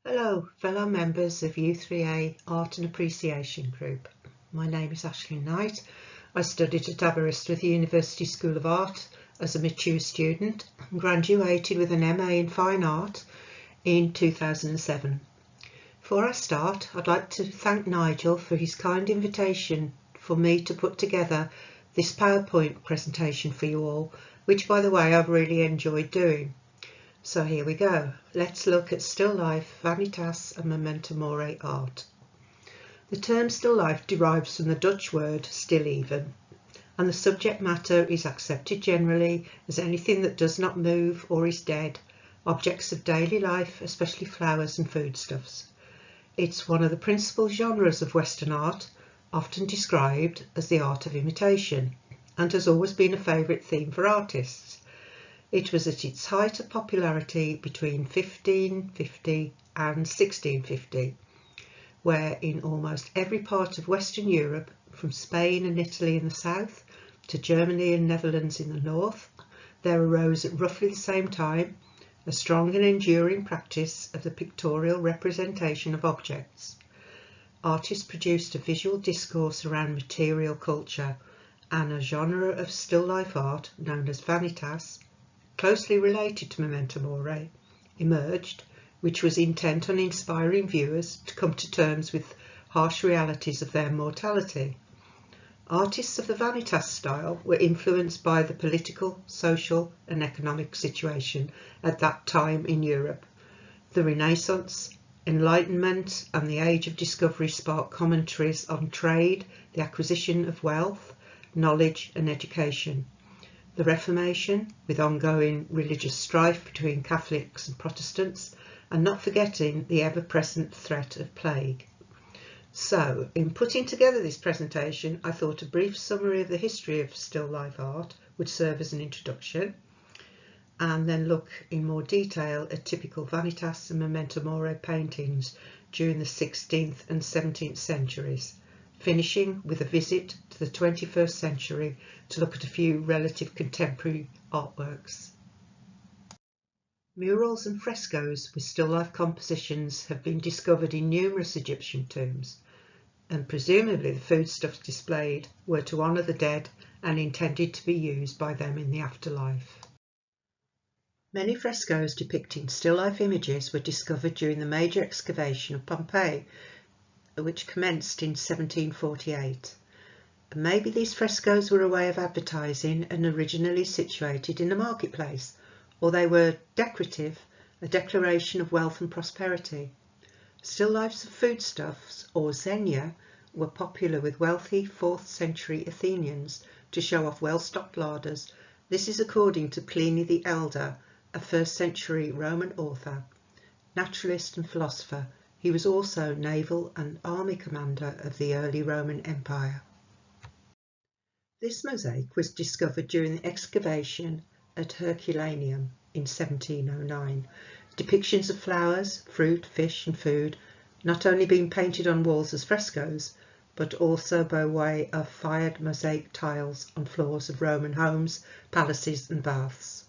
Hello, fellow members of U3A Art and Appreciation Group. My name is Aislinn Knight. I studied at Aberystwyth University School of Art as a mature student and graduated with an MA in Fine Art in 2007. Before I start, I'd like to thank Nigel for his kind invitation for me to put together this PowerPoint presentation for you all, which, by the way, I've really enjoyed doing. So here we go. Let's look at still life, Vanitas and Memento Mori art. The term still life derives from the Dutch word still even, and the subject matter is accepted generally as anything that does not move or is dead, objects of daily life, especially flowers and foodstuffs. It's one of the principal genres of Western art, often described as the art of imitation, and has always been a favourite theme for artists. It was at its height of popularity between 1550 and 1650, where in almost every part of Western Europe, from Spain and Italy in the south to Germany and Netherlands in the north, there arose at roughly the same time a strong and enduring practice of the pictorial representation of objects. Artists produced a visual discourse around material culture, and a genre of still life art known as Vanitas, closely related to Memento Mori, emerged, which was intent on inspiring viewers to come to terms with harsh realities of their mortality. Artists of the Vanitas style were influenced by the political, social and economic situation at that time in Europe. The Renaissance, Enlightenment and the Age of Discovery sparked commentaries on trade, the acquisition of wealth, knowledge and education. The Reformation, with ongoing religious strife between Catholics and Protestants, and not forgetting the ever-present threat of plague. So, in putting together this presentation, I thought a brief summary of the history of still life art would serve as an introduction, and then look in more detail at typical Vanitas and Memento Mori paintings during the 16th and 17th centuries, finishing with a visit to the 21st century to look at a few relative contemporary artworks. Murals and frescoes with still life compositions have been discovered in numerous Egyptian tombs, and presumably the foodstuffs displayed were to honour the dead and intended to be used by them in the afterlife. Many frescoes depicting still life images were discovered during the major excavation of Pompeii, which commenced in 1748. Maybe these frescoes were a way of advertising and originally situated in the marketplace, or they were decorative, a declaration of wealth and prosperity. Still lifes of foodstuffs, or xenia, were popular with wealthy 4th century Athenians to show off well-stocked larders. This is according to Pliny the Elder, a 1st century Roman author, naturalist and philosopher. He was also naval and army commander of the early Roman Empire. This mosaic was discovered during the excavation at Herculaneum in 1709. Depictions of flowers, fruit, fish and food not only being painted on walls as frescoes, but also by way of fired mosaic tiles on floors of Roman homes, palaces and baths.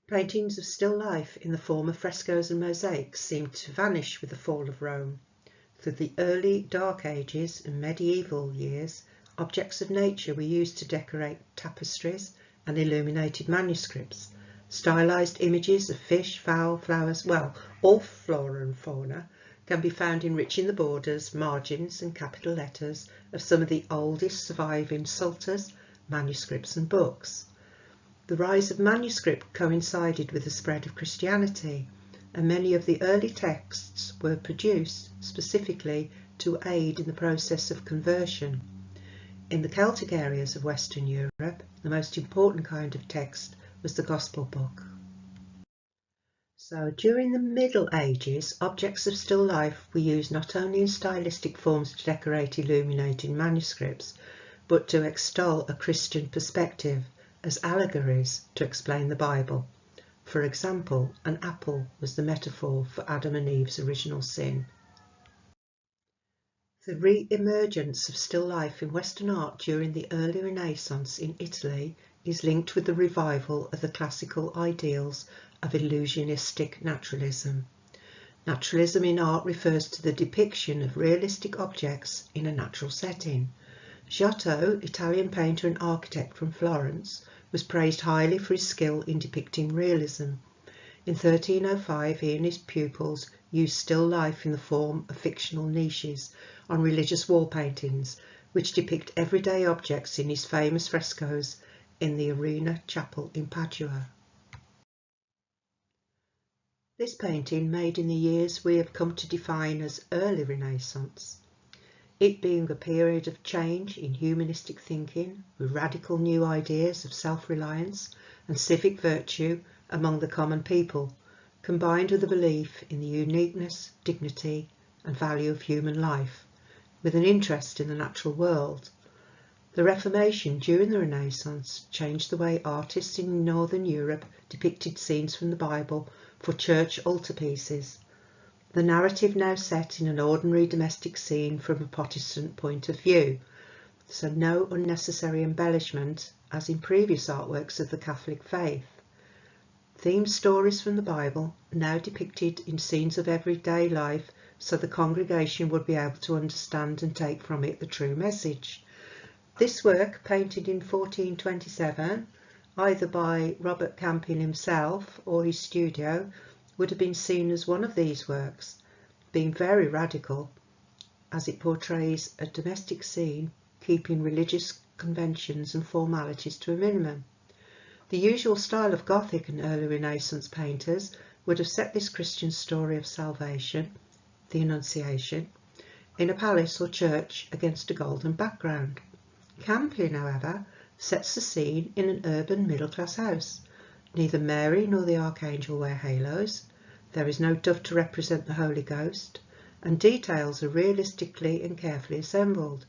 Paintings of still life in the form of frescoes and mosaics seemed to vanish with the fall of Rome. Through the early Dark Ages and medieval years, objects of nature were used to decorate tapestries and illuminated manuscripts. Stylized images of fish, fowl, flowers, well, all flora and fauna can be found enriching the borders, margins and capital letters of some of the oldest surviving psalters, manuscripts and books. The rise of manuscript coincided with the spread of Christianity, and many of the early texts were produced specifically to aid in the process of conversion. In the Celtic areas of Western Europe, the most important kind of text was the Gospel book. So during the Middle Ages, objects of still life were used not only in stylistic forms to decorate illuminated manuscripts, but to extol a Christian perspective as allegories to explain the Bible. For example, an apple was the metaphor for Adam and Eve's original sin. The re-emergence of still life in Western art during the early Renaissance in Italy is linked with the revival of the classical ideals of illusionistic naturalism. Naturalism in art refers to the depiction of realistic objects in a natural setting. Giotto, Italian painter and architect from Florence, was praised highly for his skill in depicting realism. In 1305, he and his pupils used still life in the form of fictional niches on religious wall paintings, which depict everyday objects in his famous frescoes in the Arena Chapel in Padua. This painting, made in the years we have come to define as early Renaissance, it being a period of change in humanistic thinking with radical new ideas of self-reliance and civic virtue among the common people, combined with a belief in the uniqueness, dignity and value of human life, with an interest in the natural world. The Reformation during the Renaissance changed the way artists in Northern Europe depicted scenes from the Bible for church altarpieces. The narrative now set in an ordinary domestic scene from a Protestant point of view, so no unnecessary embellishment as in previous artworks of the Catholic faith. Themed stories from the Bible now depicted in scenes of everyday life so the congregation would be able to understand and take from it the true message. This work, painted in 1427, either by Robert Campin himself or his studio, would have been seen as one of these works, being very radical as it portrays a domestic scene keeping religious conventions and formalities to a minimum. The usual style of Gothic and early Renaissance painters would have set this Christian story of salvation, the Annunciation, in a palace or church against a golden background. Campin, however, sets the scene in an urban middle-class house. Neither Mary nor the Archangel wear halos, there is no dove to represent the Holy Ghost, and details are realistically and carefully assembled.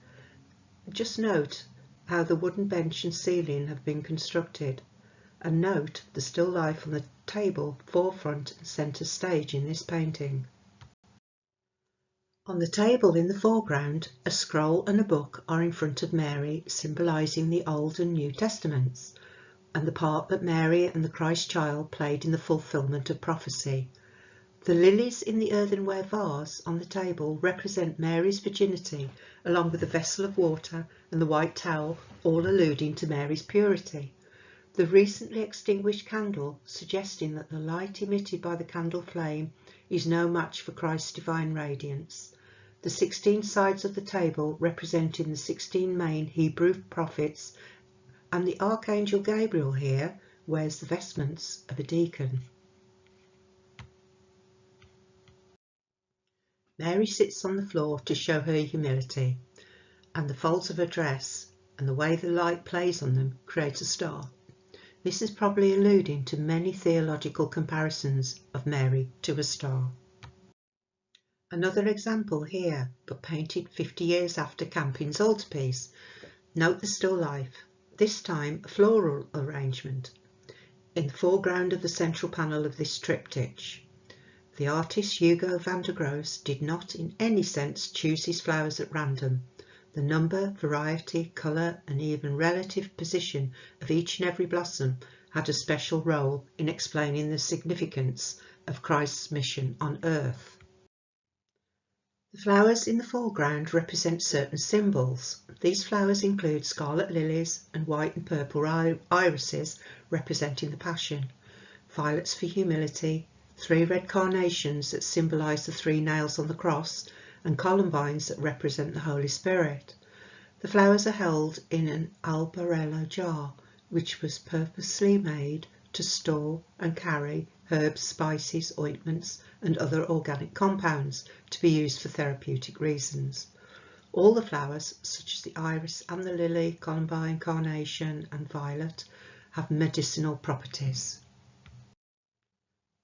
Just note how the wooden bench and ceiling have been constructed, and note the still life on the table, forefront and centre stage in this painting. On the table in the foreground, a scroll and a book are in front of Mary, symbolising the Old and New Testaments, and the part that Mary and the Christ child played in the fulfilment of prophecy. The lilies in the earthenware vase on the table represent Mary's virginity, along with the vessel of water and the white towel, all alluding to Mary's purity. The recently extinguished candle, suggesting that the light emitted by the candle flame is no match for Christ's divine radiance. The 16 sides of the table representing the 16 main Hebrew prophets, and the Archangel Gabriel here wears the vestments of a deacon. Mary sits on the floor to show her humility, and the folds of her dress and the way the light plays on them create a star. This is probably alluding to many theological comparisons of Mary to a star. Another example here, but painted 50 years after Campin's altarpiece. Note the still life, this time a floral arrangement, in the foreground of the central panel of this triptych. The artist Hugo van der Gross did not in any sense choose his flowers at random. The number, variety, colour and even relative position of each and every blossom had a special role in explaining the significance of Christ's mission on earth. The flowers in the foreground represent certain symbols. These flowers include scarlet lilies and white and purple irises representing the Passion, violets for humility, 3 red carnations that symbolise the 3 nails on the cross, and columbines that represent the Holy Spirit. The flowers are held in an albarello jar, which was purposely made to store and carry herbs, spices, ointments and other organic compounds to be used for therapeutic reasons. All the flowers, such as the iris and the lily, columbine, carnation and violet, have medicinal properties.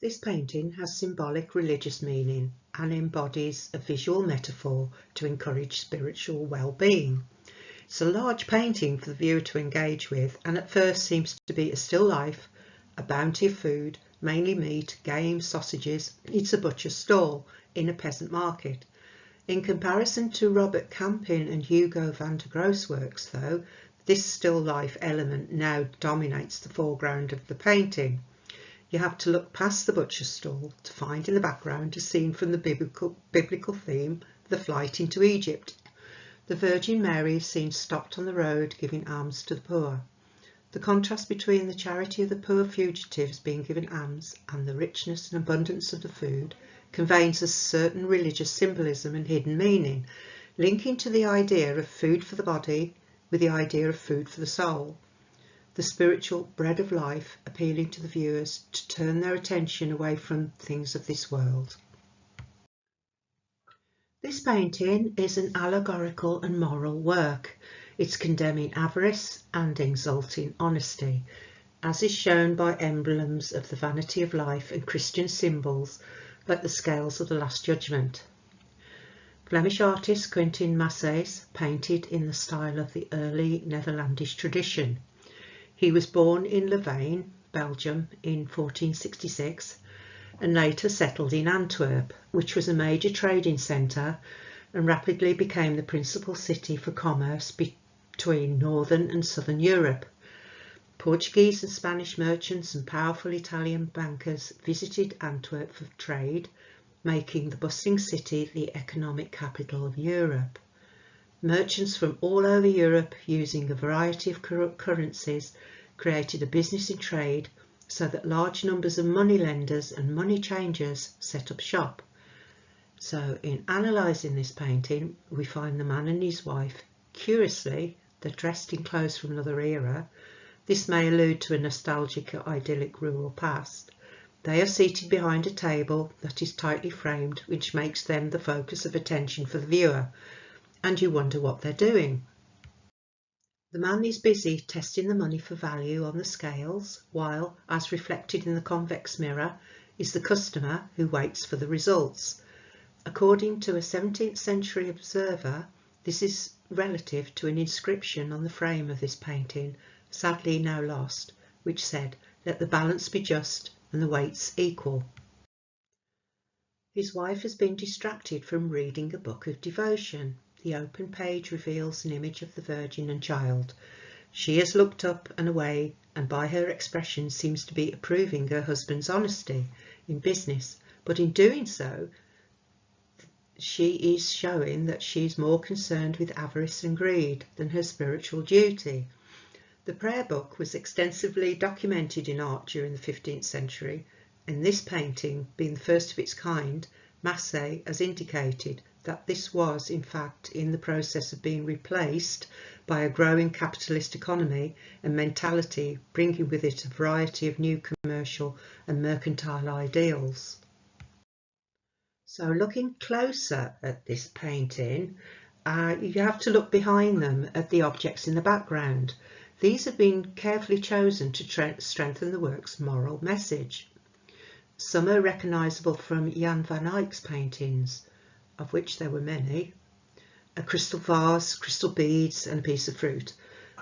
This painting has symbolic religious meaning and embodies a visual metaphor to encourage spiritual well-being. It's a large painting for the viewer to engage with, and at first seems to be a still life, a bounty of food, mainly meat, game, sausages. It's a butcher's stall in a peasant market. In comparison to Robert Campin and Hugo van der Gross works, though, this still life element now dominates the foreground of the painting. You have to look past the butcher's stall to find in the background a scene from the biblical theme, the flight into Egypt. The Virgin Mary is seen stopped on the road giving alms to the poor. The contrast between the charity of the poor fugitives being given alms and the richness and abundance of the food conveys a certain religious symbolism and hidden meaning, linking to the idea of food for the body with the idea of food for the soul. The spiritual bread of life appealing to the viewers to turn their attention away from things of this world. This painting is an allegorical and moral work. It's condemning avarice and exalting honesty, as is shown by emblems of the vanity of life and Christian symbols like the scales of the Last Judgment. Flemish artist Quentin Massès painted in the style of the early Netherlandish tradition. He was born in Louvain, Belgium in 1466 and later settled in Antwerp, which was a major trading centre and rapidly became the principal city for commerce between northern and southern Europe. Portuguese and Spanish merchants and powerful Italian bankers visited Antwerp for trade, making the bustling city the economic capital of Europe. Merchants from all over Europe, using a variety of currencies, created a business in trade so that large numbers of moneylenders and money changers set up shop. So in analysing this painting, we find the man and his wife. Curiously, they're dressed in clothes from another era. This may allude to a nostalgic or idyllic rural past. They are seated behind a table that is tightly framed, which makes them the focus of attention for the viewer, and you wonder what they're doing. The man is busy testing the money for value on the scales, while, as reflected in the convex mirror, is the customer who waits for the results. According to a 17th century observer, this is relative to an inscription on the frame of this painting, sadly now lost, which said, "Let the balance be just and the weights equal." His wife has been distracted from reading a book of devotion. The open page reveals an image of the Virgin and Child. She has looked up and away, and by her expression seems to be approving her husband's honesty in business, but in doing so, she is showing that she is more concerned with avarice and greed than her spiritual duty. The prayer book was extensively documented in art during the 15th century, and this painting, being the first of its kind, Massès has indicated that this was in fact in the process of being replaced by a growing capitalist economy and mentality, bringing with it a variety of new commercial and mercantile ideals. So looking closer at this painting, you have to look behind them at the objects in the background. These have been carefully chosen to strengthen the work's moral message. Some are recognisable from Jan van Eyck's paintings, of which there were many, a crystal vase, crystal beads and a piece of fruit.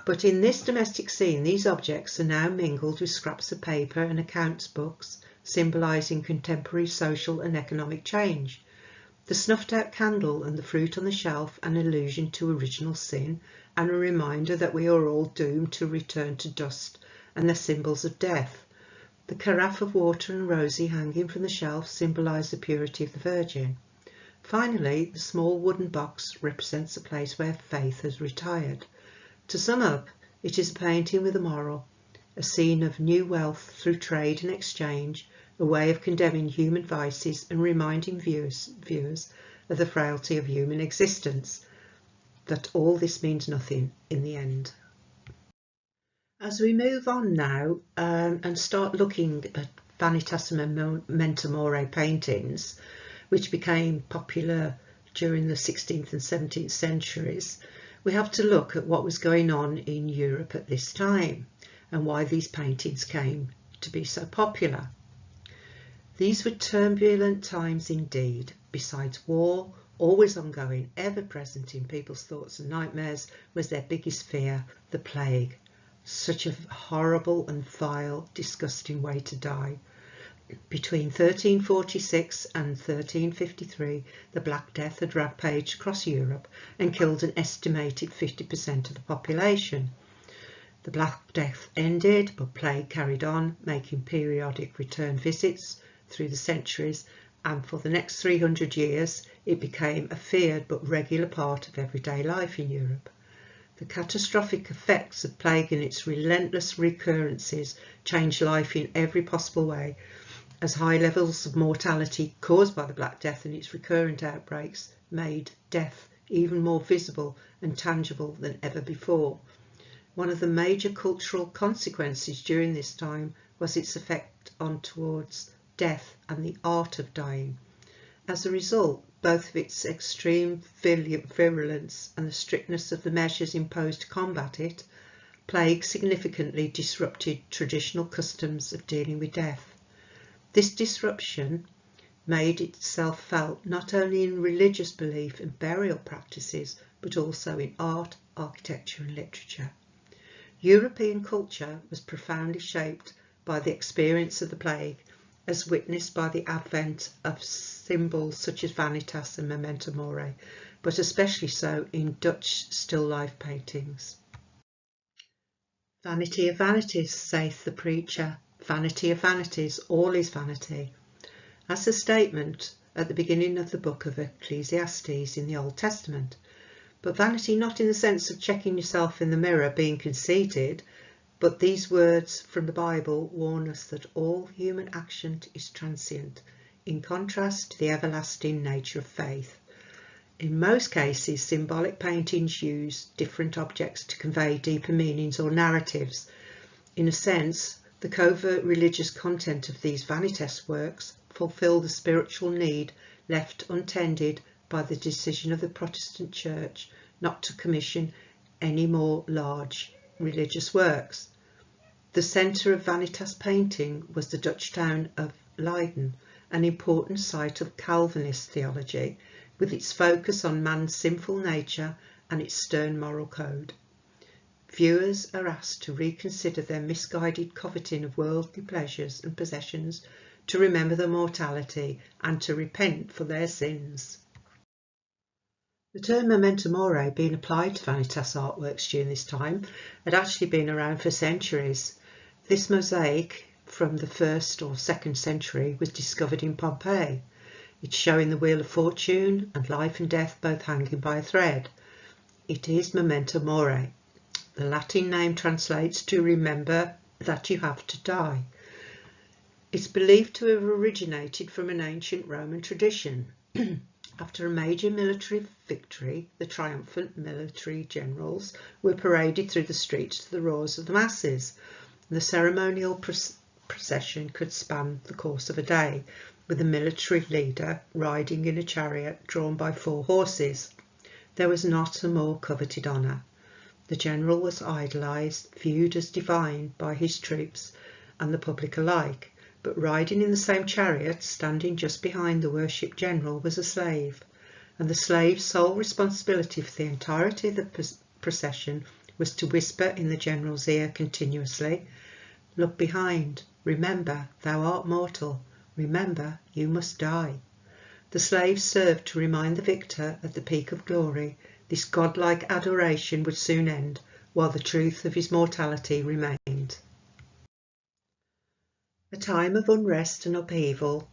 But in this domestic scene, these objects are now mingled with scraps of paper and accounts books, symbolising contemporary social and economic change. The snuffed out candle and the fruit on the shelf, an allusion to original sin and a reminder that we are all doomed to return to dust, and the symbols of death. The carafe of water and rosy hanging from the shelf symbolise the purity of the Virgin. Finally, the small wooden box represents a place where faith has retired. To sum up, it is a painting with a moral, a scene of new wealth through trade and exchange, a way of condemning human vices and reminding viewers of the frailty of human existence, that all this means nothing in the end. As we move on now and start looking at Vanitas and Memento Mori paintings, which became popular during the 16th and 17th centuries, we have to look at what was going on in Europe at this time and why these paintings came to be so popular. These were turbulent times indeed. Besides war, always ongoing, ever present in people's thoughts and nightmares, was their biggest fear, the plague. Such a horrible and vile, disgusting way to die. Between 1346 and 1353, the Black Death had rampaged across Europe and killed an estimated 50% of the population. The Black Death ended, but plague carried on, making periodic return visits through the centuries, and for the next 300 years it became a feared but regular part of everyday life in Europe. The catastrophic effects of plague and its relentless recurrences changed life in every possible way, as high levels of mortality caused by the Black Death and its recurrent outbreaks made death even more visible and tangible than ever before. One of the major cultural consequences during this time was its effect on towards death and the art of dying. As a result, both of its extreme virulence and the strictness of the measures imposed to combat it, plague significantly disrupted traditional customs of dealing with death. This disruption made itself felt not only in religious belief and burial practices, but also in art, architecture and literature. European culture was profoundly shaped by the experience of the plague, as witnessed by the advent of symbols such as Vanitas and Memento Mori, but especially so in Dutch still life paintings. Vanity of vanities, saith the preacher, vanity of vanities, all is vanity. That's a statement at the beginning of the book of Ecclesiastes in the Old Testament. But vanity not in the sense of checking yourself in the mirror being conceited, but these words from the Bible warn us that all human action is transient, in contrast to the everlasting nature of faith. In most cases, symbolic paintings use different objects to convey deeper meanings or narratives. In a sense, the covert religious content of these Vanitas works fulfil the spiritual need left untended by the decision of the Protestant Church not to commission any more large religious works. The centre of Vanitas painting was the Dutch town of Leiden, an important site of Calvinist theology, with its focus on man's sinful nature and its stern moral code. Viewers are asked to reconsider their misguided coveting of worldly pleasures and possessions, to remember their mortality and to repent for their sins. The term Memento Mori, being applied to Vanitas artworks during this time, had actually been around for centuries. This mosaic from the 1st or 2nd century was discovered in Pompeii. It's showing the wheel of fortune and life and death both hanging by a thread. It is Memento Mori. The Latin name translates to remember that you have to die. It's believed to have originated from an ancient Roman tradition. After a major military victory, the triumphant military generals were paraded through the streets to the roars of the masses. The ceremonial procession could span the course of a day, with the military leader riding in a chariot drawn by 4 horses. There was not a more coveted honour. The general was idolised, viewed as divine by his troops and the public alike, but riding in the same chariot, standing just behind the worshipped general, was a slave, and the slave's sole responsibility for the entirety of the procession was to whisper in the general's ear continuously, "Look behind, remember thou art mortal, remember you must die." The slave served to remind the victor at the peak of glory this godlike adoration would soon end, while the truth of his mortality remained. A time of unrest and upheaval,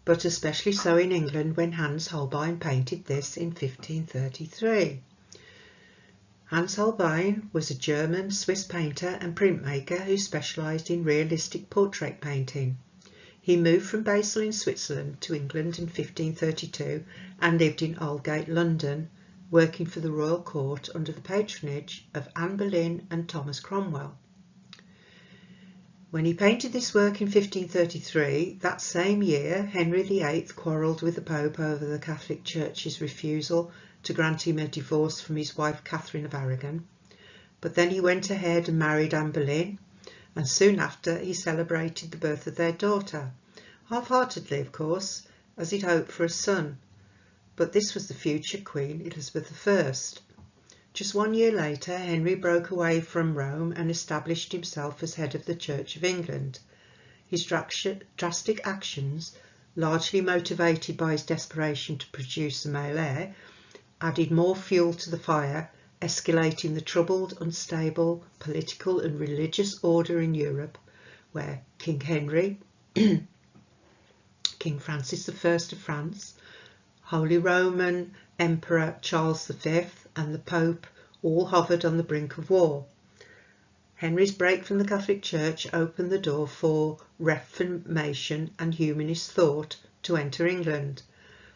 but especially so in England when Hans Holbein painted this in 1533. Hans Holbein was a German Swiss painter and printmaker who specialised in realistic portrait painting. He moved from Basel in Switzerland to England in 1532 and lived in Aldgate, London, working for the royal court under the patronage of Anne Boleyn and Thomas Cromwell. When he painted this work in 1533, that same year Henry VIII quarrelled with the Pope over the Catholic Church's refusal to grant him a divorce from his wife Catherine of Aragon. But then he went ahead and married Anne Boleyn, and soon after he celebrated the birth of their daughter, half-heartedly of course, as he'd hoped for a son. But this was the future Queen Elizabeth I. Just 1 year later, Henry broke away from Rome and established himself as head of the Church of England. His drastic actions, largely motivated by his desperation to produce a male heir, added more fuel to the fire, escalating the troubled, unstable political and religious order in Europe, where King Henry, King Francis I of France, Holy Roman Emperor Charles V and the Pope all hovered on the brink of war. Henry's break from the Catholic Church opened the door for Reformation and humanist thought to enter England,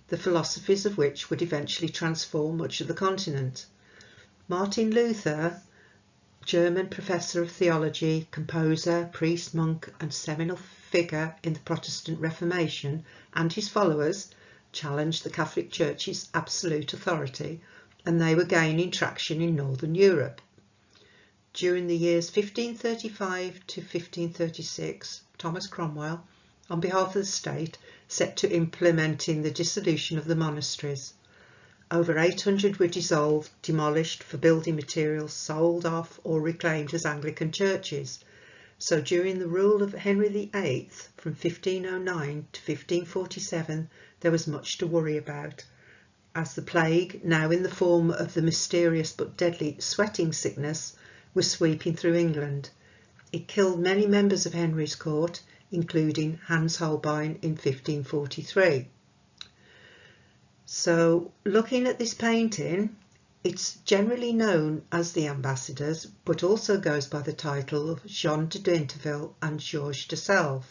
the philosophies of which would eventually transform much of the continent. Martin Luther, German professor of theology, composer, priest, monk and seminal figure in the Protestant Reformation, and his followers challenged the Catholic Church's absolute authority, and they were gaining traction in Northern Europe. During the years 1535 to 1536, Thomas Cromwell, on behalf of the state, set to implementing the dissolution of the monasteries. Over 800 were dissolved, demolished for building materials, sold off or reclaimed as Anglican churches. So during the rule of Henry VIII, from 1509 to 1547, there was much to worry about, as the plague, now in the form of the mysterious but deadly sweating sickness, was sweeping through England. It killed many members of Henry's court, including Hans Holbein in 1543. So, looking at this painting, it's generally known as the Ambassadors, but also goes by the title of Jean de Dinterville and Georges de Selve.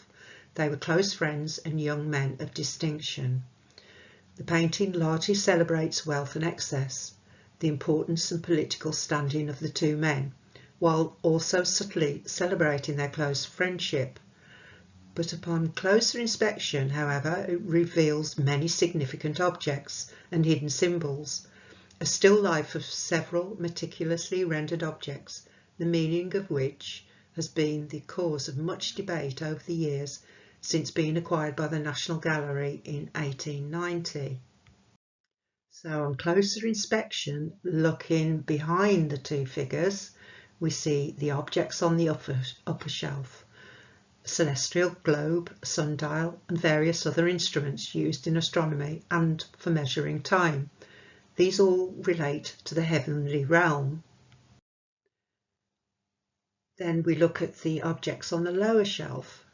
They were close friends and young men of distinction. The painting largely celebrates wealth and excess, the importance and political standing of the two men, while also subtly celebrating their close friendship. But upon closer inspection, however, it reveals many significant objects and hidden symbols, a still life of several meticulously rendered objects, the meaning of which has been the cause of much debate over the years since being acquired by the National Gallery in 1890. So on closer inspection, looking behind the two figures, we see the objects on the upper shelf, a celestial globe, a sundial and various other instruments used in astronomy and for measuring time. These all relate to the heavenly realm. Then we look at the objects on the lower shelf,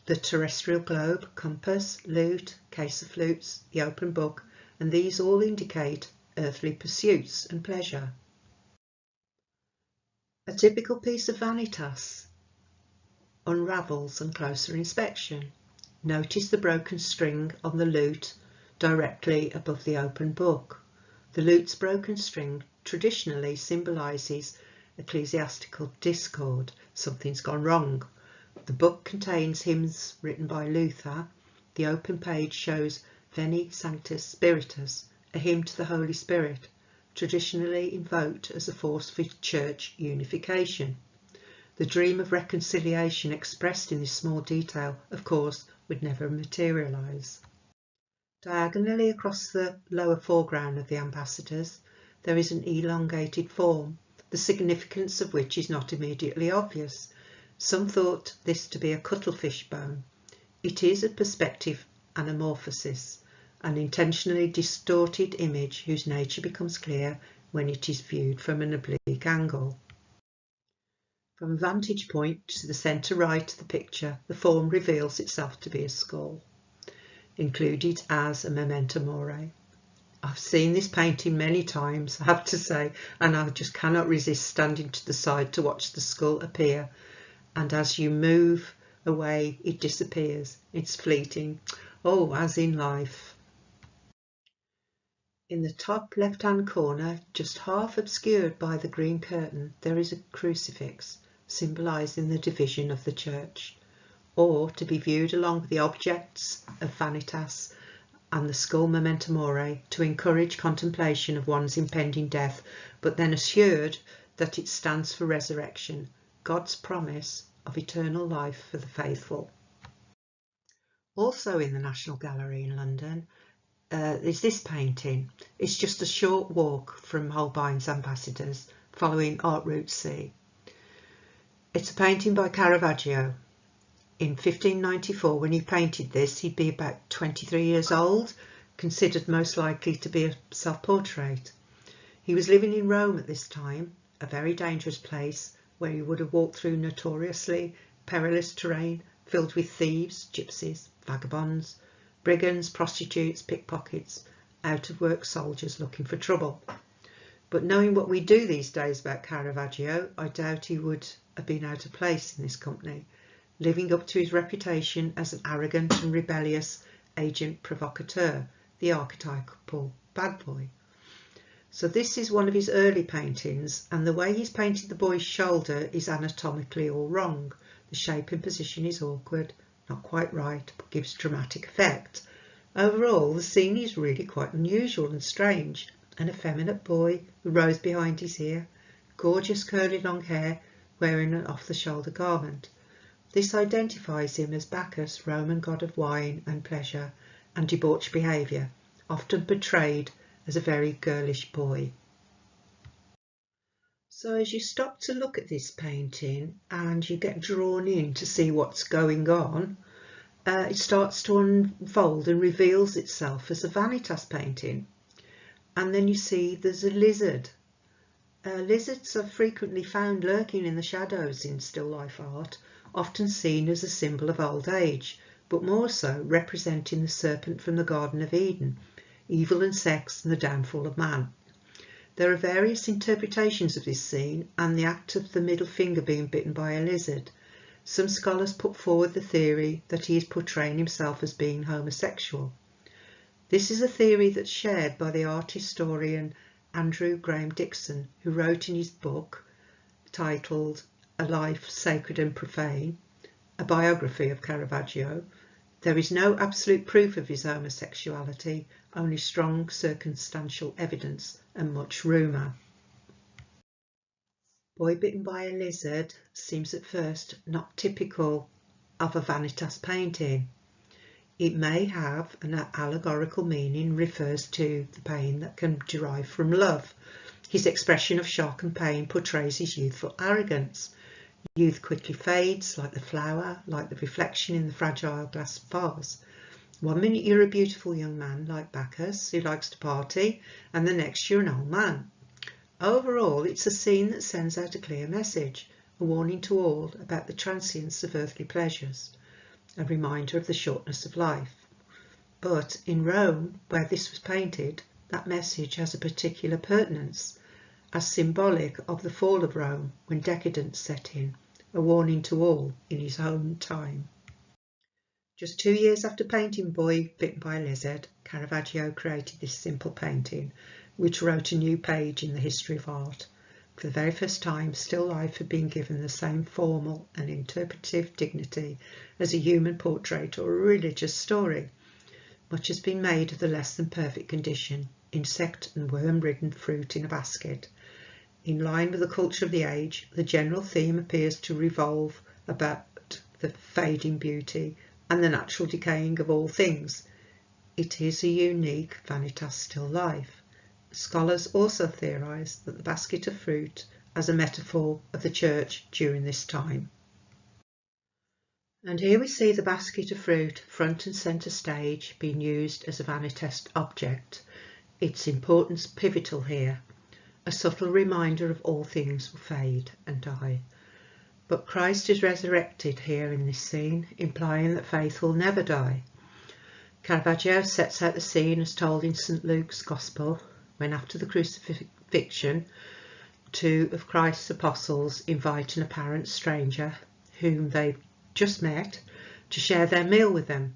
the terrestrial globe, compass, lute, case of flutes, the open book, and these all indicate earthly pursuits and pleasure. A typical piece of Vanitas unravels on closer inspection. Notice the broken string on the lute directly above the open book. The lute's broken string traditionally symbolises ecclesiastical discord, something's gone wrong. The book contains hymns written by Luther. The open page shows Veni Sanctus Spiritus, a hymn to the Holy Spirit, traditionally invoked as a force for church unification. The dream of reconciliation expressed in this small detail, of course, would never materialise. Diagonally across the lower foreground of the Ambassadors, there is an elongated form, the significance of which is not immediately obvious. Some thought this to be a cuttlefish bone. It is a perspective anamorphosis, an intentionally distorted image whose nature becomes clear when it is viewed from an oblique angle. From a vantage point to the centre right of the picture, the form reveals itself to be a skull, included as a Memento Mori. I've seen this painting many times, I have to say, and I just cannot resist standing to the side to watch the skull appear, and as you move away it disappears. It's fleeting, oh, as in life. In the top left-hand corner, just half obscured by the green curtain, there is a crucifix, symbolising the division of the church, or to be viewed along with the objects of Vanitas and the skull Memento Mori to encourage contemplation of one's impending death, but then assured that it stands for resurrection, God's promise of eternal life for the faithful. Also in the National Gallery in London is this painting. It's just a short walk from Holbein's Ambassadors, following Art Route C. It's a painting by Caravaggio. In 1594, when he painted this, he'd be about 23 years old, considered most likely to be a self-portrait. He was living in Rome at this time, a very dangerous place where he would have walked through notoriously perilous terrain filled with thieves, gypsies, vagabonds, brigands, prostitutes, pickpockets, out-of-work soldiers looking for trouble. But knowing what we do these days about Caravaggio, I doubt he would have been out of place in this company, living up to his reputation as an arrogant and rebellious agent provocateur, the archetypal bad boy. So this is one of his early paintings, and the way he's painted the boy's shoulder is anatomically all wrong. The shape and position is awkward, not quite right, but gives dramatic effect. Overall, the scene is really quite unusual and strange. An effeminate boy who rose behind his ear, gorgeous curly long hair, wearing an off-the-shoulder garment. This identifies him as Bacchus, Roman god of wine and pleasure and debauched behaviour, often portrayed as a very girlish boy. So as you stop to look at this painting and you get drawn in to see what's going on, it starts to unfold and reveals itself as a Vanitas painting. And then you see there's a lizard. Lizards are frequently found lurking in the shadows in still life art, often seen as a symbol of old age, but more so representing the serpent from the Garden of Eden, evil and sex and the downfall of man. There are various interpretations of this scene and the act of the middle finger being bitten by a lizard. Some scholars put forward the theory that he is portraying himself as being homosexual. This is a theory that's shared by the art historian Andrew Graham Dixon, who wrote in his book titled A Life Sacred and Profane, a biography of Caravaggio. There is no absolute proof of his homosexuality, only strong circumstantial evidence and much rumour. Boy bitten by a lizard seems at first not typical of a Vanitas painting. It may have an allegorical meaning, refers to the pain that can derive from love. His expression of shock and pain portrays his youthful arrogance. Youth quickly fades, like the flower, like the reflection in the fragile glass vase. One minute you're a beautiful young man like Bacchus, who likes to party, and the next you're an old man. Overall, it's a scene that sends out a clear message, a warning to all about the transience of earthly pleasures, a reminder of the shortness of life. But in Rome, where this was painted, that message has a particular pertinence, as symbolic of the fall of Rome when decadence set in, a warning to all in his own time. Just 2 years after painting Boy Bitten by a Lizard, Caravaggio created this simple painting, which wrote a new page in the history of art. For the very first time, still life had been given the same formal and interpretive dignity as a human portrait or a religious story. Much has been made of the less than perfect condition, insect and worm-ridden fruit in a basket. In line with the culture of the age, the general theme appears to revolve about the fading beauty and the natural decaying of all things. It is a unique Vanitas still life. Scholars also theorise that the basket of fruit as a metaphor of the church during this time. And here we see the basket of fruit front and centre stage being used as a Vanitas object. Its importance pivotal here, a subtle reminder of all things will fade and die. But Christ is resurrected here in this scene, implying that faith will never die. Caravaggio sets out the scene as told in St. Luke's Gospel, when after the crucifixion, 2 of Christ's apostles invite an apparent stranger, whom they've just met, to share their meal with them.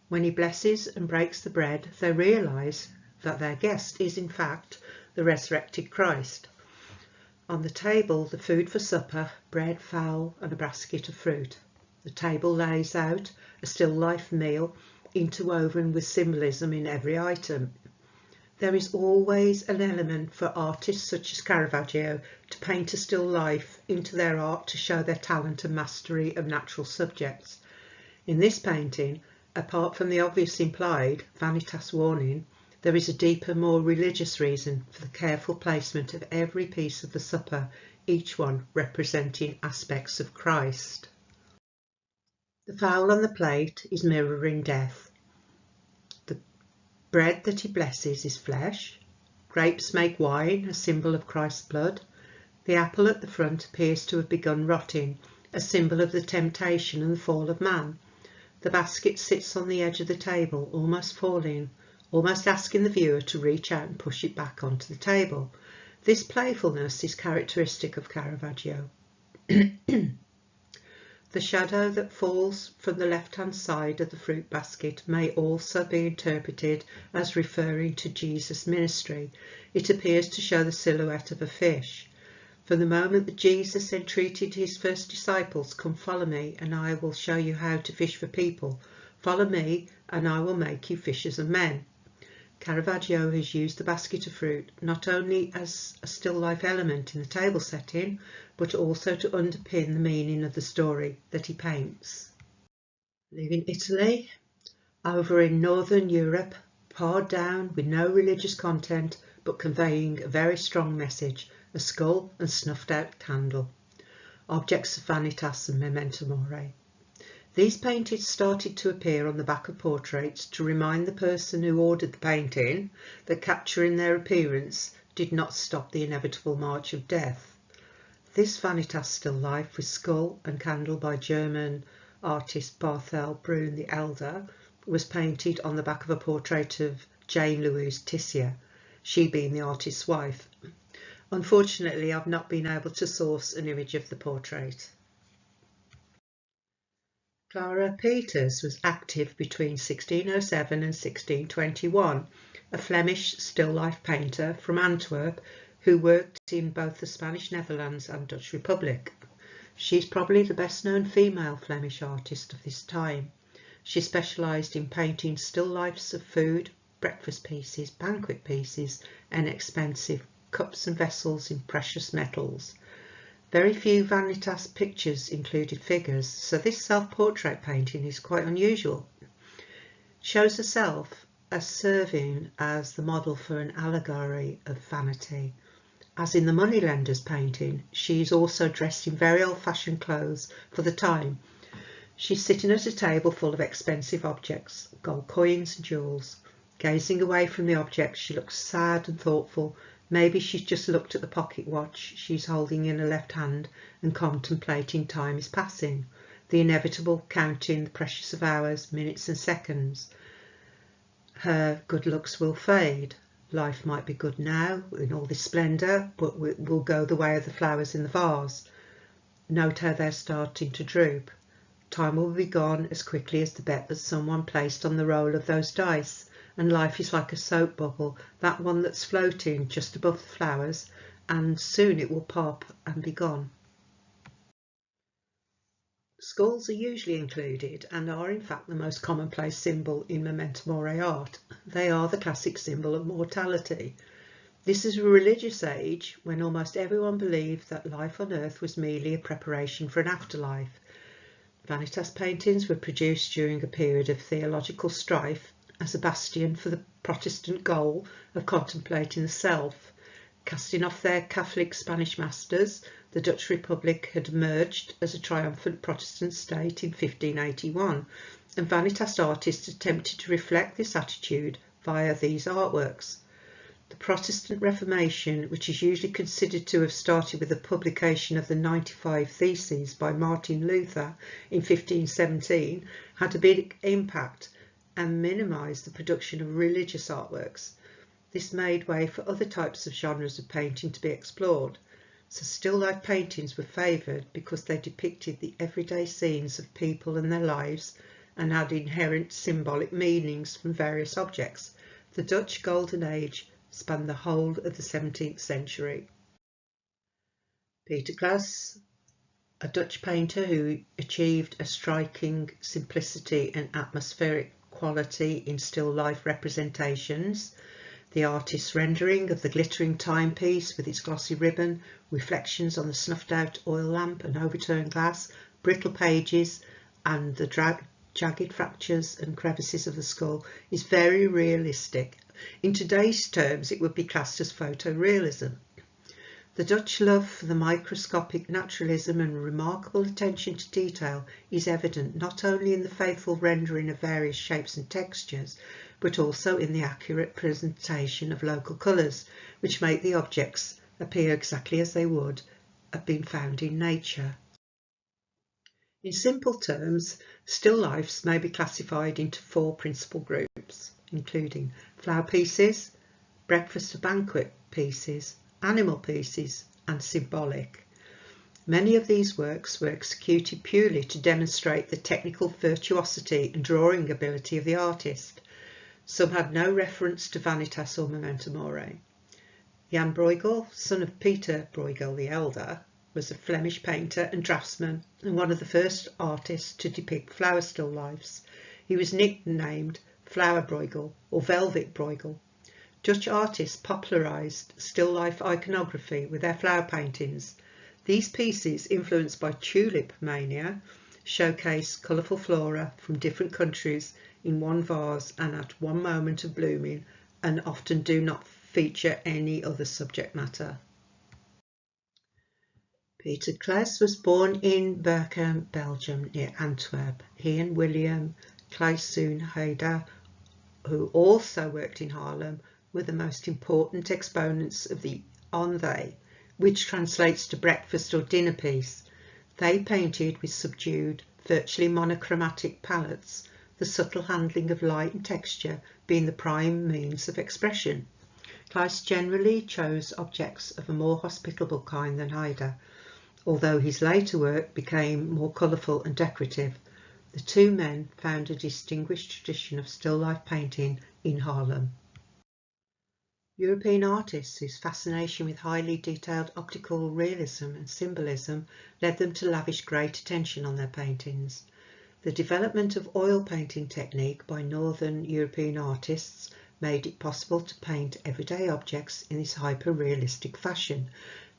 When he blesses and breaks the bread, they realise that their guest is in fact the resurrected Christ. On the table, the food for supper, bread, fowl and a basket of fruit. The table lays out a still life meal interwoven with symbolism in every item. There is always an element for artists such as Caravaggio to paint a still life into their art to show their talent and mastery of natural subjects. In this painting, apart from the obvious implied Vanitas warning, there is a deeper, more religious reason for the careful placement of every piece of the supper, each one representing aspects of Christ. The fowl on the plate is mirroring death. The bread that he blesses is flesh, Grapes make wine, a symbol of Christ's blood. The apple at the front appears to have begun rotting, a symbol of the temptation and the fall of man. The basket sits on the edge of the table, almost falling, almost asking the viewer to reach out and push it back onto the table. This playfulness is characteristic of Caravaggio. The shadow that falls from the left-hand side of the fruit basket may also be interpreted as referring to Jesus' ministry. It appears to show the silhouette of a fish. From the moment that Jesus entreated his first disciples, "Come follow me, and I will show you how to fish for people. Follow me, and I will make you fishers of men." Caravaggio has used the basket of fruit not only as a still life element in the table setting, but also to underpin the meaning of the story that he paints. Leaving Italy, over in Northern Europe, pared down with no religious content but conveying a very strong message, a skull and snuffed out candle. Objects of Vanitas and Memento Mori. These paintings started to appear on the back of portraits to remind the person who ordered the painting that capturing their appearance did not stop the inevitable march of death. This Vanitas still life with skull and candle by German artist Barthel Brun the Elder was painted on the back of a portrait of Jane Louise Tissier, she being the artist's wife. Unfortunately, I've not been able to source an image of the portrait. Clara Peters was active between 1607 and 1621, a Flemish still life painter from Antwerp who worked in both the Spanish Netherlands and Dutch Republic. She's probably the best known female Flemish artist of this time. She specialised in painting still lifes of food, breakfast pieces, banquet pieces and expensive cups and vessels in precious metals. Very few Vanitas pictures included figures, so this self-portrait painting is quite unusual. Shows herself as serving as the model for an allegory of vanity. As in the Moneylender's painting, she is also dressed in very old-fashioned clothes for the time. She's sitting at a table full of expensive objects, gold coins and jewels. Gazing away from the objects, she looks sad and thoughtful. Maybe she's just looked at the pocket watch she's holding in her left hand and contemplating time is passing, the inevitable counting the precious of hours, minutes and seconds. Her good looks will fade. Life might be good now in all this splendour, but will go the way of the flowers in the vase. Note how they're starting to droop. Time will be gone as quickly as the bet that someone placed on the roll of those dice. And life is like a soap bubble, that one that's floating just above the flowers, and soon it will pop and be gone. Skulls are usually included and are in fact the most commonplace symbol in Memento Mori art. They are the classic symbol of mortality. This is a religious age when almost everyone believed that life on earth was merely a preparation for an afterlife. Vanitas paintings were produced during a period of theological strife as a bastion for the Protestant goal of contemplating the self. Casting off their Catholic Spanish masters, the Dutch Republic had emerged as a triumphant Protestant state in 1581, and Vanitas artists attempted to reflect this attitude via these artworks. The Protestant Reformation, which is usually considered to have started with the publication of the 95 Theses by Martin Luther in 1517, had a big impact and minimised the production of religious artworks. This made way for other types of genres of painting to be explored. So still life paintings were favoured because they depicted the everyday scenes of people and their lives and had inherent symbolic meanings from various objects. The Dutch Golden Age spanned the whole of the 17th century. Peter Klaas, a Dutch painter who achieved a striking simplicity and atmospheric quality in still life representations. The artist's rendering of the glittering timepiece with its glossy ribbon, reflections on the snuffed out oil lamp and overturned glass, brittle pages and the jagged fractures and crevices of the skull is very realistic. In today's terms it would be classed as photorealism. The Dutch love for the microscopic naturalism and remarkable attention to detail is evident not only in the faithful rendering of various shapes and textures, but also in the accurate presentation of local colours, which make the objects appear exactly as they would have been found in nature. In simple terms, still lifes may be classified into 4 principal groups, including flower pieces, breakfast or banquet pieces, animal pieces, and symbolic. Many of these works were executed purely to demonstrate the technical virtuosity and drawing ability of the artist. Some had no reference to Vanitas or Memento Mori. Jan Bruegel, son of Peter Bruegel the Elder, was a Flemish painter and draftsman and one of the first artists to depict flower still lifes. He was nicknamed Flower Bruegel or Velvet Bruegel. Dutch artists popularised still life iconography with their flower paintings. These pieces, influenced by tulip mania, showcase colourful flora from different countries in one vase and at one moment of blooming, and often do not feature any other subject matter. Peter Claes was born in Berchem, Belgium, near Antwerp. He and William Claeszoon-Hader, who also worked in Haarlem, were the most important exponents of the Onthé, which translates to breakfast or dinner piece. They painted with subdued, virtually monochromatic palettes, the subtle handling of light and texture being the prime means of expression. Claes generally chose objects of a more hospitable kind than Hader, although his later work became more colourful and decorative. The two men found a distinguished tradition of still life painting in Haarlem. European artists whose fascination with highly detailed optical realism and symbolism led them to lavish great attention on their paintings. The development of oil painting technique by Northern European artists made it possible to paint everyday objects in this hyper-realistic fashion.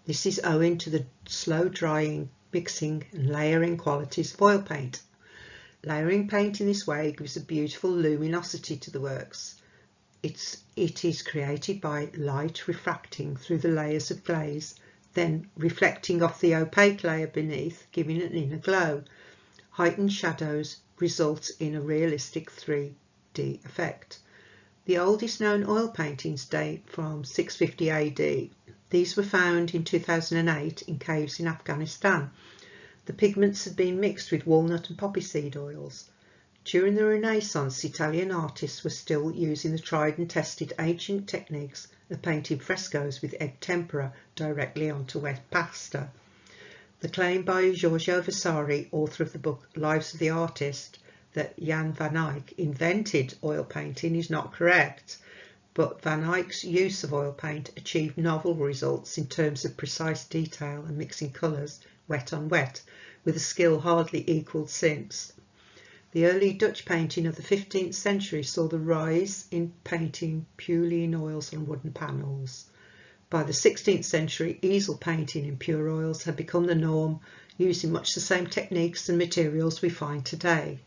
This is owing to the slow drying, mixing and layering qualities of oil paint. Layering paint in this way gives a beautiful luminosity to the works. It is created by light refracting through the layers of glaze, then reflecting off the opaque layer beneath, giving an inner glow. Heightened shadows result in a realistic 3D effect. The oldest known oil paintings date from 650 AD. These were found in 2008 in caves in Afghanistan. The pigments had been mixed with walnut and poppy seed oils. During the Renaissance, Italian artists were still using the tried and tested ancient techniques of painting frescoes with egg tempera directly onto wet pasta. The claim by Giorgio Vasari, author of the book Lives of the Artist, that Jan van Eyck invented oil painting is not correct, but Van Eyck's use of oil paint achieved novel results in terms of precise detail and mixing colours wet on wet, with a skill hardly equalled since. The early Dutch painting of the 15th century saw the rise in painting purely in oils on wooden panels. By the 16th century, easel painting in pure oils had become the norm, using much the same techniques and materials we find today.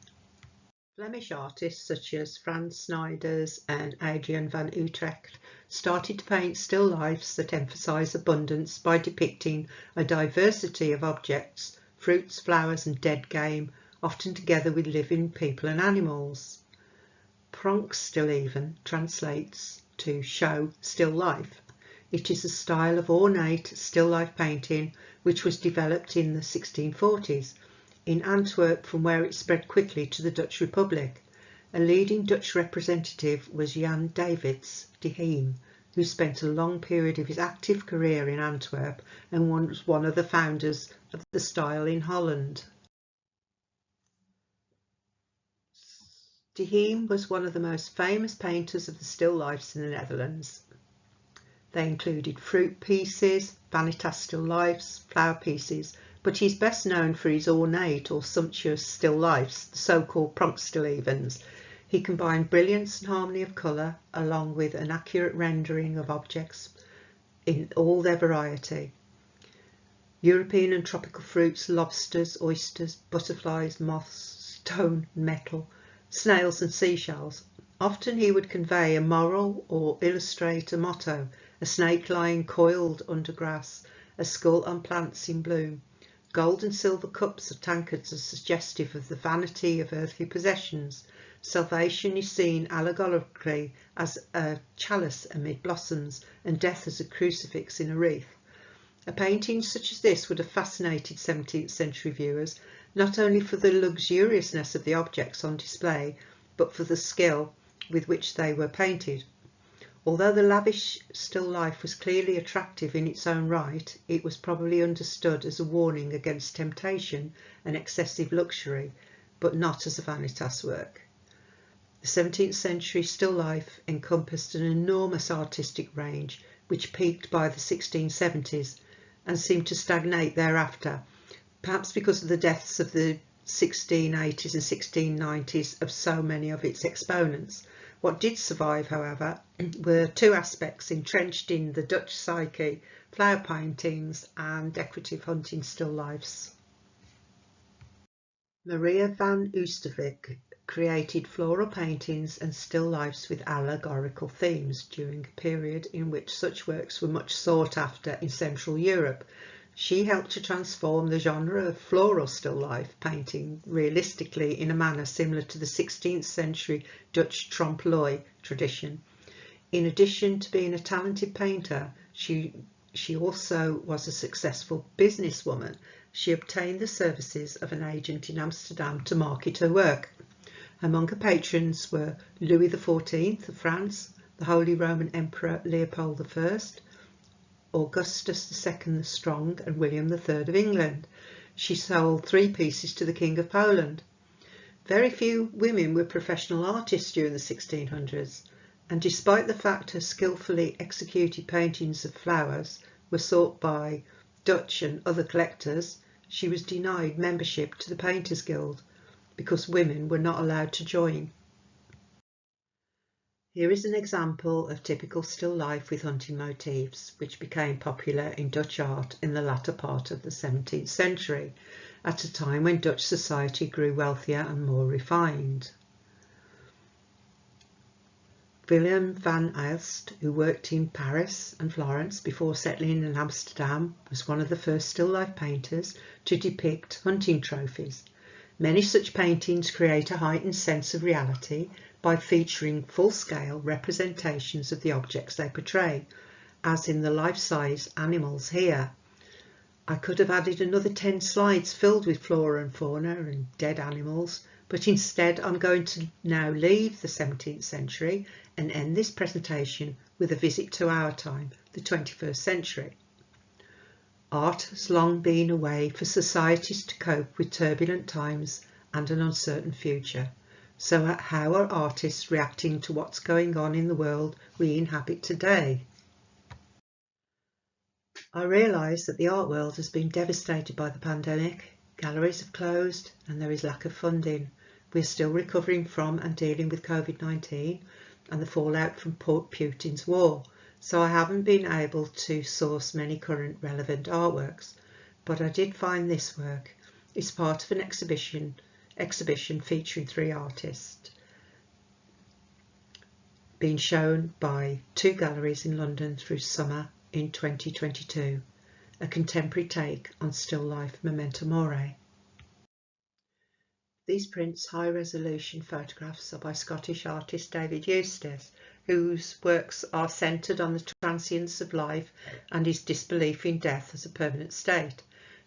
Flemish artists such as Frans Snyders and Adrian van Utrecht started to paint still lifes that emphasise abundance by depicting a diversity of objects, fruits, flowers and dead game, often together with living people and animals. Pronkstilieven translates to show still life. It is a style of ornate still life painting which was developed in the 1640s in Antwerp, from where it spread quickly to the Dutch Republic. A leading Dutch representative was Jan Davids de Heem, who spent a long period of his active career in Antwerp and was one of the founders of the style in Holland. De Heem was one of the most famous painters of the still lifes in the Netherlands. They included fruit pieces, Vanitas still lifes, flower pieces, but he's best known for his ornate or sumptuous still lifes, the so-called Pronkstillievens. He combined brilliance and harmony of colour along with an accurate rendering of objects in all their variety. European and tropical fruits, lobsters, oysters, butterflies, moths, stone, metal, snails and seashells. Often he would convey a moral or illustrate a motto, a snake lying coiled under grass, a skull on plants in bloom. Gold and silver cups or tankards are suggestive of the vanity of earthly possessions. Salvation is seen allegorically as a chalice amid blossoms, and death as a crucifix in a wreath. A painting such as this would have fascinated 17th century viewers, not only for the luxuriousness of the objects on display, but for the skill with which they were painted. Although the lavish still life was clearly attractive in its own right, it was probably understood as a warning against temptation and excessive luxury, but not as a Vanitas work. The 17th century still life encompassed an enormous artistic range, which peaked by the 1670s and seemed to stagnate thereafter, perhaps because of the deaths of the 1680s and 1690s of so many of its exponents. What did survive, however, were two aspects entrenched in the Dutch psyche: flower paintings and decorative hunting still lifes. Maria van Oosterwijk created floral paintings and still lifes with allegorical themes during a period in which such works were much sought after in Central Europe. She helped to transform the genre of floral still life painting realistically in a manner similar to the 16th century Dutch trompe-l'oeil tradition. In addition to being a talented painter, she also was a successful businesswoman. She obtained the services of an agent in Amsterdam to market her work. Among her patrons were Louis XIV of France, the Holy Roman Emperor Leopold I, Augustus II the Strong, and William III of England. She sold 3 pieces to the King of Poland. Very few women were professional artists during the 1600s, and despite the fact her skillfully executed paintings of flowers were sought by Dutch and other collectors, she was denied membership to the Painters Guild because women were not allowed to join. Here is an example of typical still life with hunting motifs, which became popular in Dutch art in the latter part of the 17th century, at a time when Dutch society grew wealthier and more refined. Willem van Aelst, who worked in Paris and Florence before settling in Amsterdam, was one of the first still life painters to depict hunting trophies. Many such paintings create a heightened sense of reality by featuring full-scale representations of the objects they portray, as in the life-size animals here. I could have added another 10 slides filled with flora and fauna and dead animals, but instead I'm going to now leave the 17th century and end this presentation with a visit to our time, the 21st century. Art has long been a way for societies to cope with turbulent times and an uncertain future. So how are artists reacting to what's going on in the world we inhabit today? I realise that the art world has been devastated by the pandemic. Galleries have closed and there is lack of funding. We're still recovering from and dealing with COVID-19 and the fallout from Putin's war, so I haven't been able to source many current relevant artworks, but I did find this work. It's part of an exhibition featuring 3 artists, being shown by 2 galleries in London through summer in 2022, a contemporary take on still life Memento Mori. These prints, high-resolution photographs, are by Scottish artist David Eustace, whose works are centred on the transience of life and his disbelief in death as a permanent state.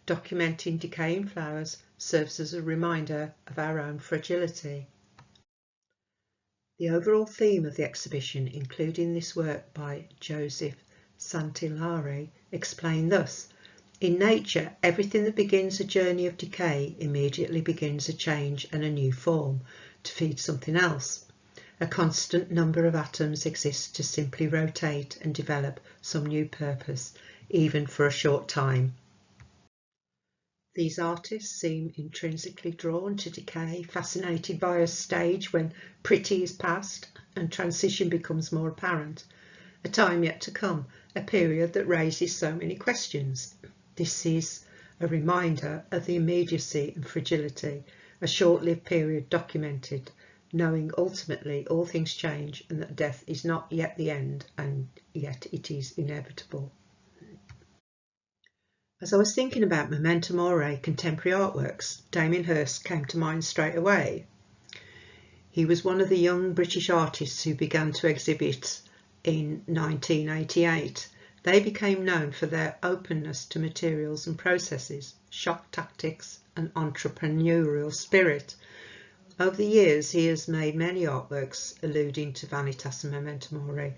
Documenting decaying flowers serves as a reminder of our own fragility. The overall theme of the exhibition, including this work by Joseph Santillari, explained thus: in nature, everything that begins a journey of decay immediately begins a change and a new form to feed something else. A constant number of atoms exist to simply rotate and develop some new purpose, even for a short time. These artists seem intrinsically drawn to decay, fascinated by a stage when pretty is past and transition becomes more apparent. A time yet to come, a period that raises so many questions. This is a reminder of the immediacy and fragility, a short-lived period documented, knowing ultimately all things change and that death is not yet the end, and yet it is inevitable. As I was thinking about Memento Mori contemporary artworks, Damien Hirst came to mind straight away. He was one of the young British artists who began to exhibit in 1988. They became known for their openness to materials and processes, shock tactics and entrepreneurial spirit. Over the years he has made many artworks alluding to Vanitas and Memento Mori.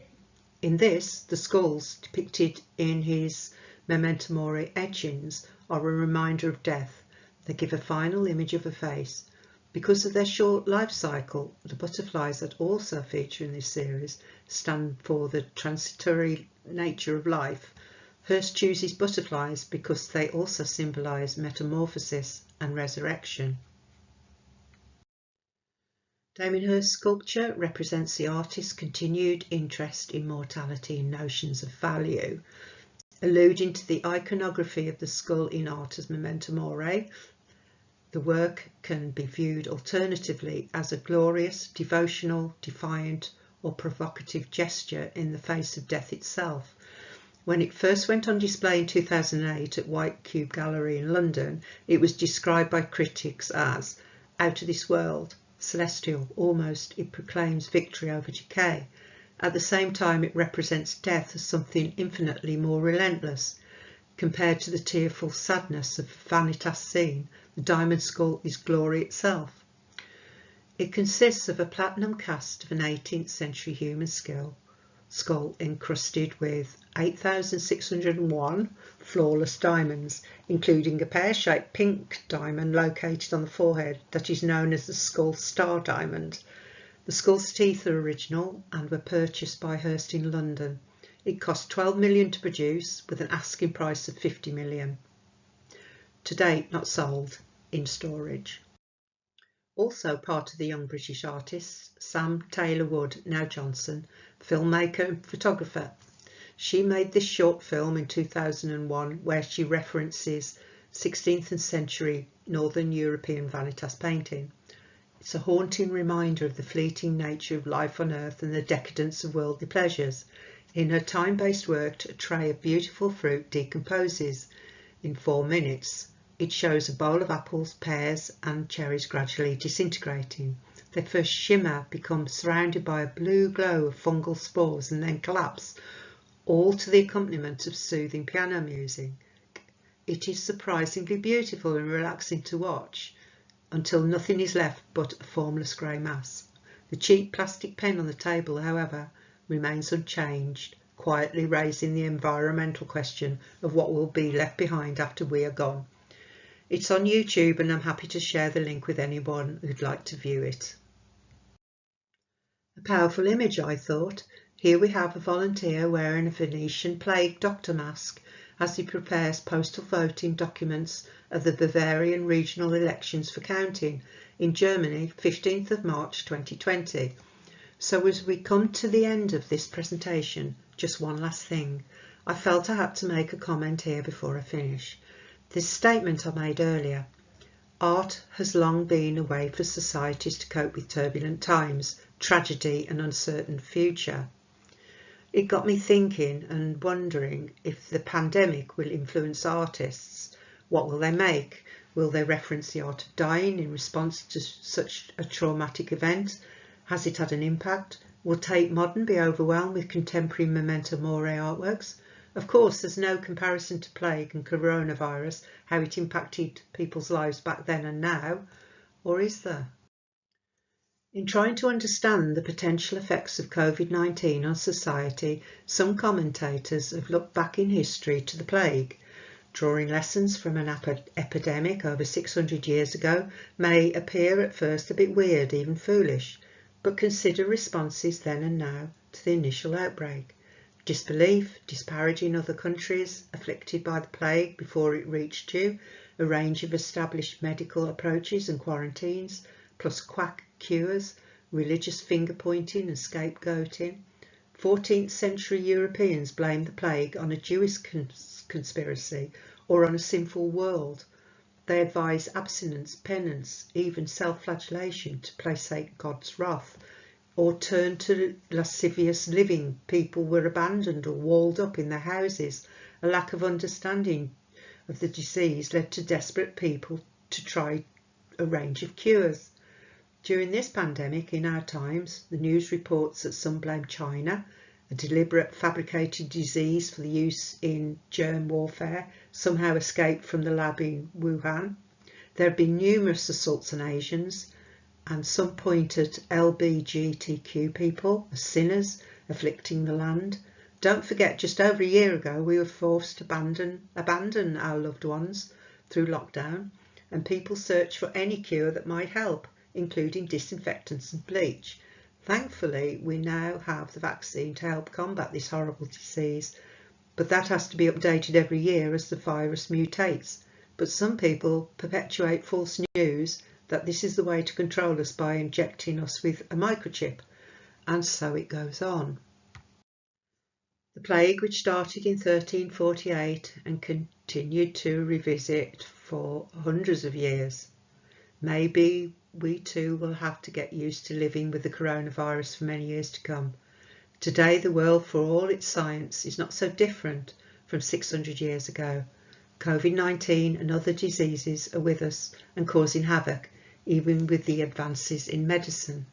In this, the skulls depicted in his Memento Mori etchings are a reminder of death. They give a final image of a face. Because of their short life cycle, the butterflies that also feature in this series stand for the transitory nature of life. Hirst chooses butterflies because they also symbolise metamorphosis and resurrection. Damien Hirst's sculpture represents the artist's continued interest in mortality and notions of value, alluding to the iconography of the skull in art as Memento Mori. The work can be viewed alternatively as a glorious, devotional, defiant or provocative gesture in the face of death itself. When it first went on display in 2008 at White Cube Gallery in London, it was described by critics as out of this world, celestial, almost. It proclaims victory over decay. At the same time, it represents death as something infinitely more relentless. Compared to the tearful sadness of Vanitas scene, the diamond skull is glory itself. It consists of a platinum cast of an 18th century human skull encrusted with 8,601 flawless diamonds, including a pear-shaped pink diamond located on the forehead that is known as the skull star diamond. The skull's teeth are original and were purchased by Hirst in London. It cost 12 million to produce, with an asking price of 50 million. To date, not sold, in storage. Also part of the young British artists, Sam Taylor Wood, now Johnson, filmmaker and photographer. She made this short film in 2001 where she references 16th century Northern European Vanitas painting. It's a haunting reminder of the fleeting nature of life on earth and the decadence of worldly pleasures. In her time-based work, a tray of beautiful fruit decomposes in 4 minutes. It shows a bowl of apples, pears and cherries gradually disintegrating. Their first shimmer becomes surrounded by a blue glow of fungal spores and then collapse, all to the accompaniment of soothing piano music. It is surprisingly beautiful and relaxing to watch, until nothing is left but a formless grey mass. The cheap plastic pen on the table, however, remains unchanged, quietly raising the environmental question of what will be left behind after we are gone. It's on YouTube and I'm happy to share the link with anyone who'd like to view it. A powerful image, I thought. Here we have a volunteer wearing a Venetian plague doctor mask as he prepares postal voting documents of the Bavarian regional elections for counting in Germany, 15th of March 2020. So as we come to the end of this presentation, just one last thing. I felt I had to make a comment here before I finish. This statement I made earlier. Art has long been a way for societies to cope with turbulent times, tragedy and uncertain future. It got me thinking and wondering if the pandemic will influence artists. What will they make? Will they reference the art of dying in response to such a traumatic event? Has it had an impact? Will Tate Modern be overwhelmed with contemporary Memento Mori artworks? Of course, there's no comparison to plague and coronavirus, how it impacted people's lives back then and now, or is there? In trying to understand the potential effects of COVID-19 on society, some commentators have looked back in history to the plague. Drawing lessons from an epidemic over 600 years ago may appear at first a bit weird, even foolish, but consider responses then and now to the initial outbreak. Disbelief, disparaging other countries afflicted by the plague before it reached you, a range of established medical approaches and quarantines, plus quack cures, religious finger-pointing and scapegoating. 14th century Europeans blamed the plague on a Jewish conspiracy or on a sinful world. They advised abstinence, penance, even self-flagellation to placate God's wrath, or turn to lascivious living. People were abandoned or walled up in their houses. A lack of understanding of the disease led to desperate people to try a range of cures. During this pandemic in our times, the news reports that some blame China, a deliberate fabricated disease for the use in germ warfare, somehow escaped from the lab in Wuhan. There have been numerous assaults on Asians, and some point at LGBTQ people as sinners afflicting the land. Don't forget, just over a year ago, we were forced to abandon our loved ones through lockdown, and people searched for any cure that might help, including disinfectants and bleach. Thankfully, we now have the vaccine to help combat this horrible disease, but that has to be updated every year as the virus mutates. But some people perpetuate false news that this is the way to control us by injecting us with a microchip, and so it goes on. The plague, which started in 1348 and continued to revisit for hundreds of years. Maybe we too will have to get used to living with the coronavirus for many years to come. Today, the world, for all its science, is not so different from 600 years ago. COVID-19 and other diseases are with us and causing havoc, even with the advances in medicine.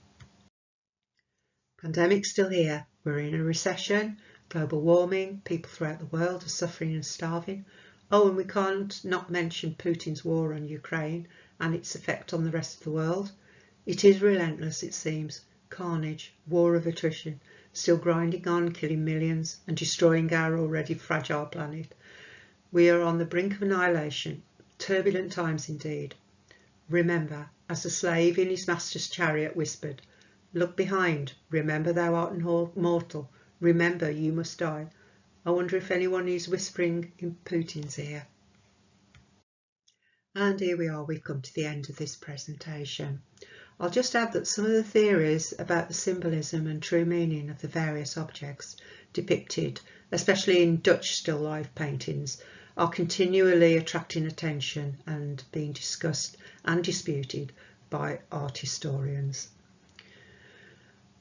Pandemic's still here. We're in a recession, global warming, people throughout the world are suffering and starving. Oh, and we can't not mention Putin's war on Ukraine and its effect on the rest of the world. It is relentless, it seems. Carnage, war of attrition, still grinding on, killing millions and destroying our already fragile planet. We are on the brink of annihilation. Turbulent times indeed. Remember, as the slave in his master's chariot whispered, "Look behind, remember thou art mortal, remember you must die." I wonder if anyone is whispering in Putin's ear. And here we are, we've come to the end of this presentation. I'll just add that some of the theories about the symbolism and true meaning of the various objects depicted, especially in Dutch still life paintings, are continually attracting attention and being discussed and disputed by art historians.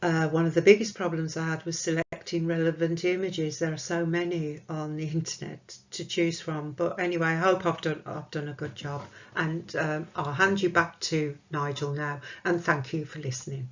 One of the biggest problems I had was selecting relevant images. There are so many on the internet to choose from, but anyway, I hope I've done a good job, and I'll hand you back to Nigel now, and thank you for listening.